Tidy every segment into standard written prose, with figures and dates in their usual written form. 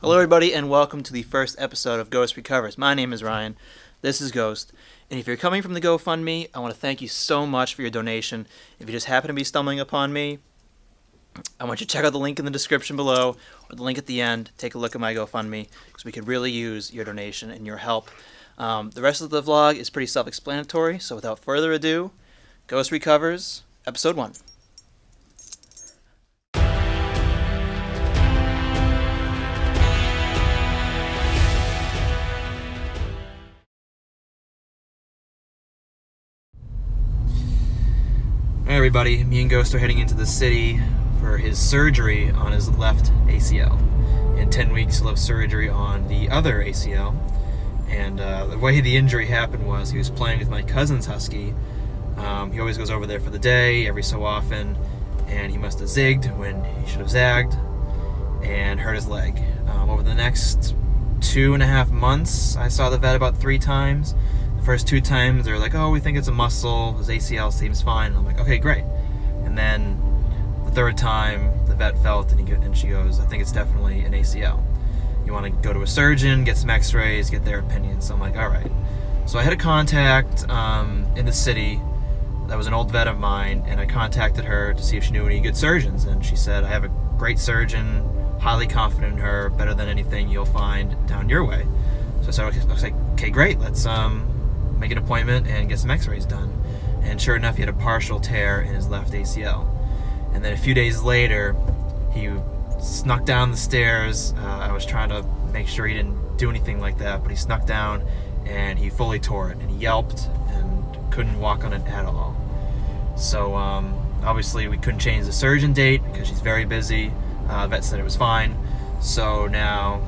Hello everybody and welcome to the first episode of Ghost Recovers. My name is Ryan, this is Ghost, and if you're coming from the GoFundMe, I want to thank you so much for your donation. If you just happen to be stumbling upon me, I want you to check out the link in the description below, or the link at the end. Take a look at my GoFundMe, because we could really use your donation and your help. The rest of the vlog is pretty self-explanatory, so without further ado, Ghost Recovers, Episode 1. Hey everybody, me and Ghost are heading into the city for his surgery on his left ACL. In 10 weeks he'll have surgery on the other ACL. And the way the injury happened was he was playing with my cousin's Husky. He always goes over there for the day, every so often, and he must have zigged when he should have zagged and hurt his leg. Over the next 2.5 months, I saw the vet about 3 times. The first 2 times they were like, oh, we think it's a muscle, his ACL seems fine. And I'm like, okay, great. And then the 3rd time the vet felt and she goes, I think it's definitely an ACL. You want to go to a surgeon, get some x-rays, get their opinion. So I'm like, all right. So I had a contact in the city that was an old vet of mine, and I contacted her to see if she knew any good surgeons. And she said, I have a great surgeon, highly confident in her, better than anything you'll find down your way. So I was like, okay, great, let's make an appointment and get some x-rays done. And sure enough, he had a partial tear in his left ACL. And then a few days later, he snuck down the stairs. I was trying to make sure he didn't do anything like that, but he snuck down and he fully tore it, and he yelped and couldn't walk on it at all. So obviously we couldn't change the surgeon date because she's very busy. The vet said it was fine. So now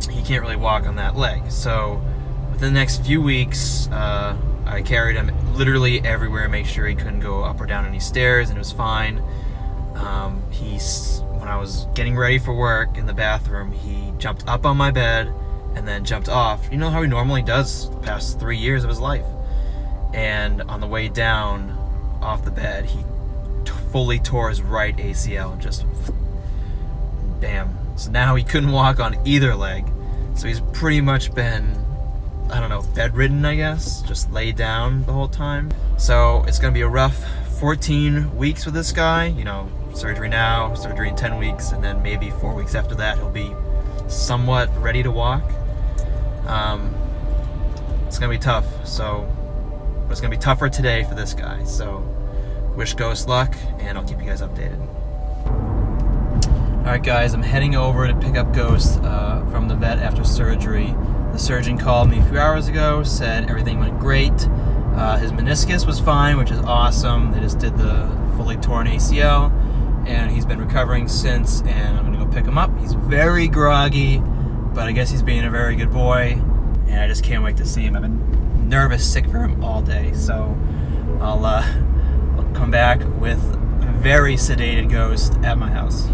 he can't really walk on that leg. So within the next few weeks, I carried him literally everywhere, make sure he couldn't go up or down any stairs, and it was fine. When I was getting ready for work in the bathroom, he jumped up on my bed and then jumped off. You know how he normally does the past 3 years of his life. And on the way down off the bed, he fully tore his right ACL, just bam. So now he couldn't walk on either leg. So he's pretty much been, I don't know, bedridden, I guess, just laid down the whole time. So it's gonna be a rough 14 weeks with this guy. You know, surgery now, surgery in 10 weeks, and then maybe 4 weeks after that he'll be somewhat ready to walk. It's gonna be tough, but it's gonna be tougher today for this guy. So wish Ghost luck, and I'll keep you guys updated. Alright guys, I'm heading over to pick up Ghost from the vet after surgery. The surgeon called me a few hours ago, said everything went great. His meniscus was fine, which is awesome. They just did the fully torn ACL, and he's been recovering since, and I'm gonna go pick him up. He's very groggy, but I guess he's being a very good boy, and I just can't wait to see him. I've been nervous, sick for him all day, so I'll come back with a very sedated Ghost at my house.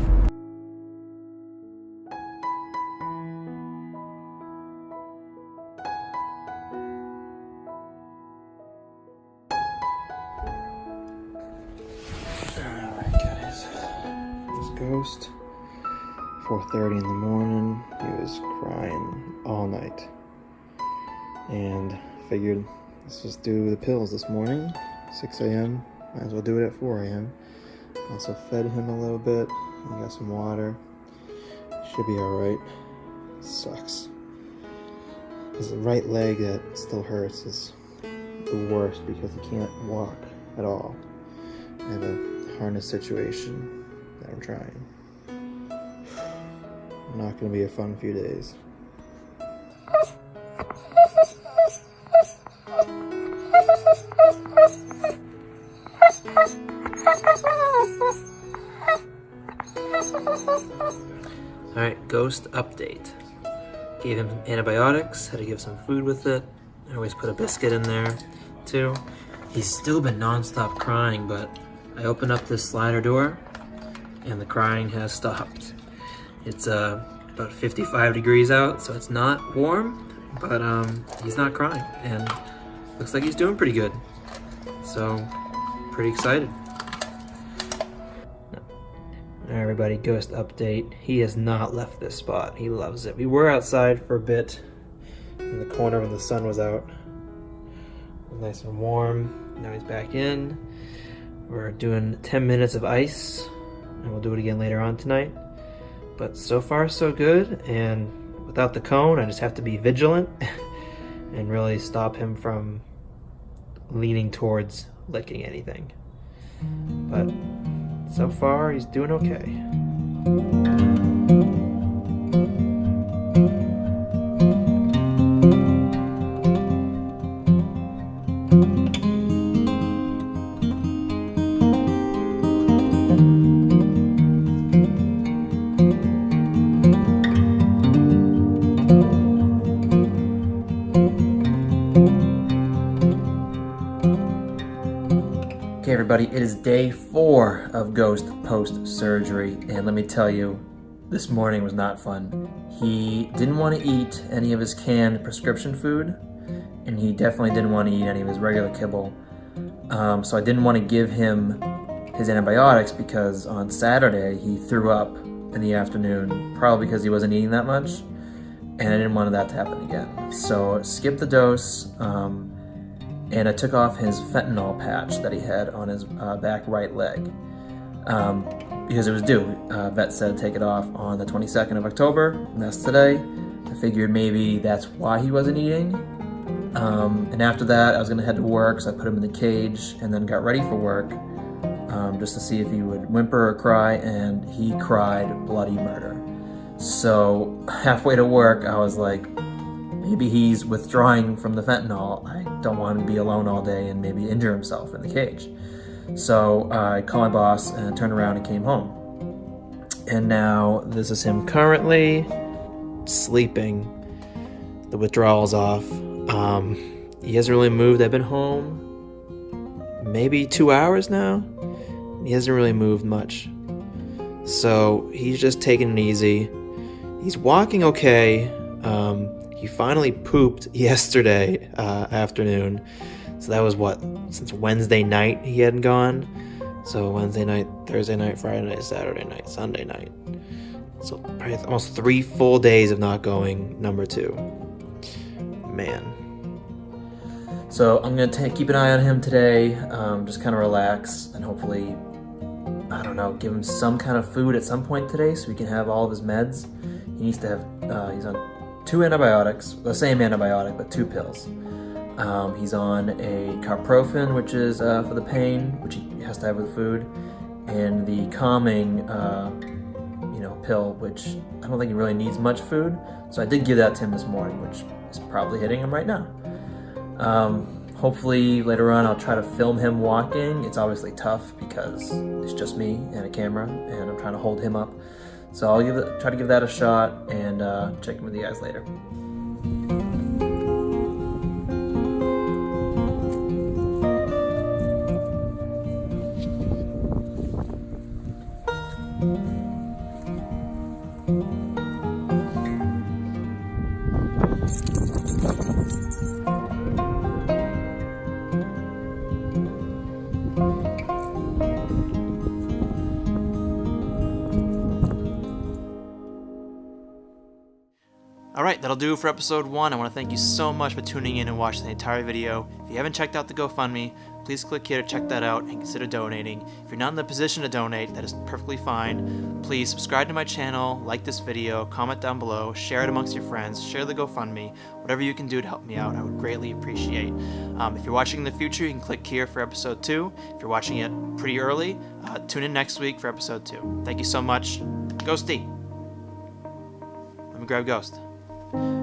Ghost, 4:30 in the morning. He was crying all night, and figured let's just do the pills this morning. 6 a.m. might as well do it at 4 a.m. Also fed him a little bit. I got some water. Should be all right. Sucks. His right leg that still hurts is the worst because he can't walk at all. I have a harness situation that I'm trying. Not gonna be a fun few days. Alright, Ghost update. Gave him some antibiotics, had to give some food with it. I always put a biscuit in there too. He's still been non-stop crying, but I opened up this slider door and the crying has stopped. It's about 55 degrees out, so it's not warm, but he's not crying, and looks like he's doing pretty good. So, pretty excited. Alright everybody, ghost update. He has not left this spot. He loves it. We were outside for a bit in the corner when the sun was out. It was nice and warm. Now he's back in. We're doing 10 minutes of ice, and we'll do it again later on tonight. But so far so good, and without the cone I just have to be vigilant and really stop him from leaning towards licking anything. But so far, he's doing okay. Okay everybody, it is day 4 of Ghost post-surgery, and let me tell you, this morning was not fun. He didn't want to eat any of his canned prescription food, and he definitely didn't want to eat any of his regular kibble. So I didn't want to give him his antibiotics because on Saturday he threw up in the afternoon, probably because he wasn't eating that much, and I didn't want that to happen again. So skipped the dose, and I took off his fentanyl patch that he had on his back right leg because it was due. Vet said take it off on the 22nd of October, and that's today. I figured maybe that's why he wasn't eating. And after that, I was going to head to work, so I put him in the cage and then got ready for work just to see if he would whimper or cry, and he cried bloody murder. So halfway to work, I was like, maybe he's withdrawing from the fentanyl. I don't want him to be alone all day and maybe injure himself in the cage. So I called my boss and turned around and came home. And now this is him currently sleeping. The withdrawal's off. He hasn't really moved. I've been home maybe 2 hours now. He hasn't really moved much. So he's just taking it easy. He's walking okay. He finally pooped yesterday afternoon. So that was since Wednesday night he hadn't gone. So Wednesday night, Thursday night, Friday night, Saturday night, Sunday night. So probably almost 3 full days of not going, number 2. Man. So I'm going to keep an eye on him today, just kind of relax, and hopefully, I don't know, give him some kind of food at some point today so he can have all of his meds. He needs to have, he's on 2 antibiotics, the same antibiotic, but 2 pills. He's on a carprofen, which is for the pain, which he has to have with food, and the calming, pill, which I don't think he really needs much food. So I did give that to him this morning, which is probably hitting him right now. Hopefully later on I'll try to film him walking. It's obviously tough because it's just me and a camera, and I'm trying to hold him up. So I'll try to give that a shot and check in with you guys later. Alright, that'll do it for episode 1. I want to thank you so much for tuning in and watching the entire video. If you haven't checked out the GoFundMe, please click here to check that out and consider donating. If you're not in the position to donate, that is perfectly fine. Please subscribe to my channel, like this video, comment down below, share it amongst your friends, share the GoFundMe, whatever you can do to help me out, I would greatly appreciate. If you're watching in the future, you can click here for episode 2. If you're watching it pretty early, tune in next week for episode 2. Thank you so much. Ghosty. Let me grab Ghost.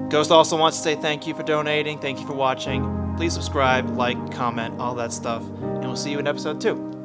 Ghost also wants to say thank you for donating, thank you for watching. Please subscribe, like, comment, all that stuff, and we'll see you in episode 2.